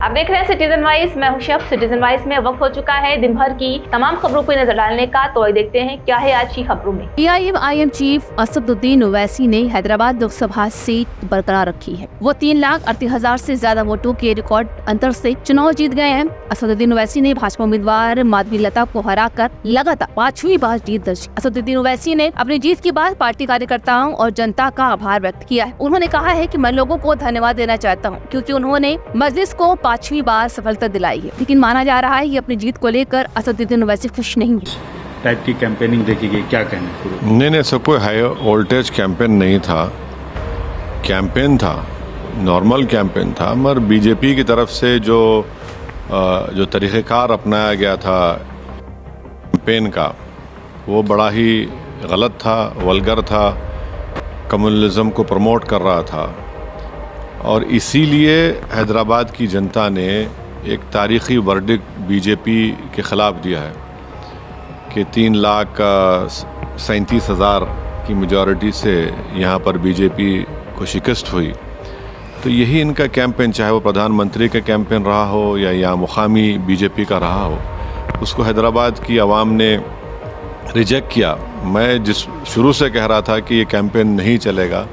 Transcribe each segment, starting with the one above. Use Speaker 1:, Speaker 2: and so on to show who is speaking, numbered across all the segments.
Speaker 1: आप देख रहे हैं सिटीजन वाइज, मैं हूं शब। सिटीजन वाइज में वक्त हो चुका है दिन भर की तमाम खबरों पर नजर डालने का, तो आइए देखते हैं क्या है आज की खबरों में।
Speaker 2: PIM चीफ असदुद्दीन ओवैसी ने हैदराबाद लोकसभा सीट बरकरार रखी है। वो 3,38,000 से ज्यादा वोटों के रिकॉर्ड अंतर से चुनाव जीत गए हैं। असदुद्दीन ओवैसी ने भाजपा उम्मीदवार माधवीलता को हराकर लगातार 5वीं बार जीत दर्ज की। असदुद्दीन ओवैसी ने अपनी जीत के बाद पार्टी कार्यकर्ताओं और जनता का आभार व्यक्त किया है। उन्होंने कहा है कि मैं लोगों को धन्यवाद देना चाहता हूं, क्योंकि उन्होंने मजलिस को 5वीं बार सफलता दिलाई है। लेकिन माना जा रहा है कि अपनी जीत को लेकर असदुद्दीन ओवैसी खुश नहीं है।
Speaker 3: टाइप की कैंपेनिंग देखी गई, क्या कहना?
Speaker 4: नहीं, ऐसा कोई हाई वोल्टेज कैंपेन नहीं था। कैंपेन था, नॉर्मल कैंपेन था, मगर बीजेपी की तरफ से जो तरीक़ेकार अपनाया गया था कैंपेन का, वो बड़ा ही गलत था, वल्गर था, कम्युनलिज्म को प्रमोट कर रहा था। और इसीलिए हैदराबाद की जनता ने एक तारीख़ी वर्डिक्ट बीजेपी के ख़िलाफ़ दिया है कि 3,37,000 की मेजॉरिटी से यहाँ पर बीजेपी को शिकस्त हुई। तो यही इनका कैंपेन, चाहे वो प्रधानमंत्री का कैंपेन रहा हो या मुकामी बीजेपी का रहा हो, उसको हैदराबाद की आवाम ने रिजेक्ट किया। मैं शुरू से कह रहा था कि ये कैंपेन नहीं चलेगा,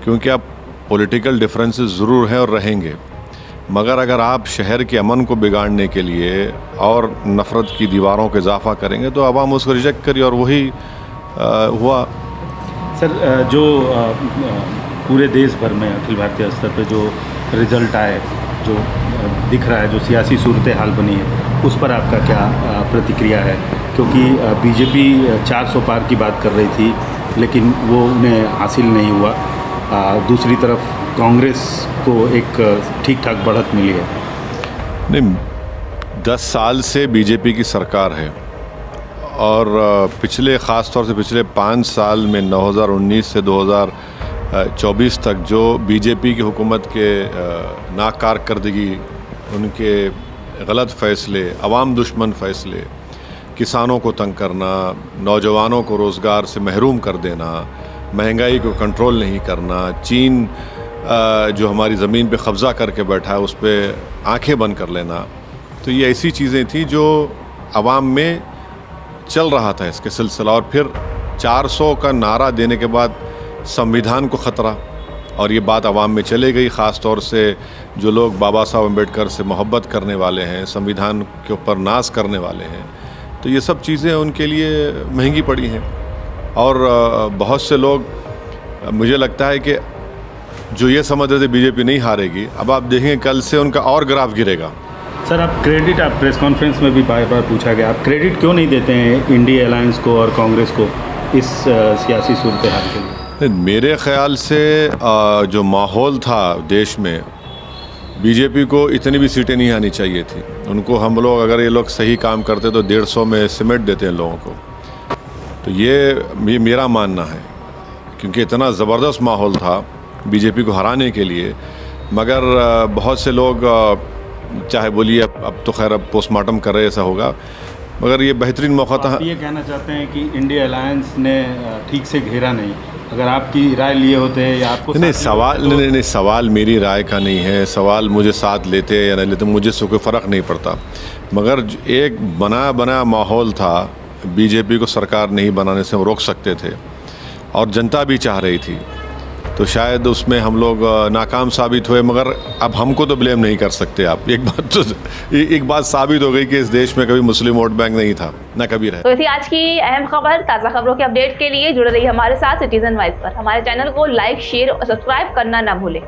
Speaker 4: क्योंकि अब पॉलिटिकल डिफरेंसेस ज़रूर हैं और रहेंगे, मगर अगर आप शहर के अमन को बिगाड़ने के लिए और नफ़रत की दीवारों का इजाफा करेंगे तो आवाम उसको रिजेक्ट करी, और वही हुआ।
Speaker 3: सर, जो पूरे देश भर में अखिल भारतीय स्तर पे जो रिज़ल्ट आए, जो दिख रहा है, जो सियासी सूरत हाल बनी है, उस पर आपका क्या प्रतिक्रिया है? क्योंकि बीजेपी 400 पार की बात कर रही थी, लेकिन वो उन्हें हासिल नहीं हुआ। दूसरी तरफ कांग्रेस को एक ठीक ठाक बढ़त मिली है।
Speaker 4: नहीं, 10 साल से बीजेपी की सरकार है, और ख़ास तौर से पिछले 5 साल में 2019 से 2024 तक जो बीजेपी की हुकूमत के नाकारकर्दगी, उनके गलत फ़ैसले, अवाम दुश्मन फ़ैसले, किसानों को तंग करना, नौजवानों को रोज़गार से महरूम कर देना, महंगाई को कंट्रोल नहीं करना, चीन जो हमारी ज़मीन पे कब्ज़ा करके बैठा है उस पर आंखें बंद कर लेना, तो ये ऐसी चीज़ें थी जो आवाम में चल रहा था इसके सिलसिला। और फिर 400 का नारा देने के बाद संविधान को ख़तरा, और ये बात आवाम में चले गई। ख़ास तौर से जो लोग बाबा साहब अम्बेडकर से मोहब्बत करने वाले हैं, संविधान के ऊपर नाज करने वाले हैं, तो ये सब चीज़ें उनके लिए महंगी पड़ी हैं। और बहुत से लोग, मुझे लगता है कि जो ये समझ रहे थे बीजेपी नहीं हारेगी, अब आप देखेंगे कल से उनका और ग्राफ गिरेगा।
Speaker 3: सर, आप प्रेस कॉन्फ्रेंस में भी बार बार पूछा गया, आप क्रेडिट क्यों नहीं देते हैं इंडिया अलायंस को और कांग्रेस को इस सियासी सूरत हाल के लिए?
Speaker 4: मेरे ख़्याल से जो माहौल था देश में, बीजेपी को इतनी भी सीटें नहीं आनी चाहिए थी। उनको हम लोग, अगर ये लोग सही काम करते तो 150 में सिमट देते हैं लोगों को। तो ये मेरा मानना है, क्योंकि इतना ज़बरदस्त माहौल था बीजेपी को हराने के लिए। मगर बहुत से लोग चाहे बोलिए अब तो खैर अब पोस्टमार्टम कर रहे, ऐसा होगा, मगर ये बेहतरीन मौका था।
Speaker 3: आप ये कहना चाहते हैं कि इंडिया अलायंस ने ठीक से घेरा नहीं? अगर आपकी राय लिए होते या आपको
Speaker 4: नहीं, सवाल मेरी राय का नहीं है। सवाल मुझे साथ लेते या नहीं लेते, मुझे से कोई फ़र्क नहीं पड़ता। मगर एक बनाया माहौल था, बीजेपी को सरकार नहीं बनाने से हम रोक सकते थे, और जनता भी चाह रही थी, तो शायद उसमें हम लोग नाकाम साबित हुए। मगर अब हमको तो ब्लेम नहीं कर सकते आप। एक बात साबित हो गई कि इस देश में कभी मुस्लिम वोट बैंक नहीं था, ना कभी रहे।
Speaker 1: तो थी आज की अहम खबर। ताज़ा खबरों के अपडेट के लिए जुड़े रहिए हमारे साथ सिटीजन वाइज पर। हमारे चैनल को लाइक, शेयर और सब्सक्राइब करना ना भूलें।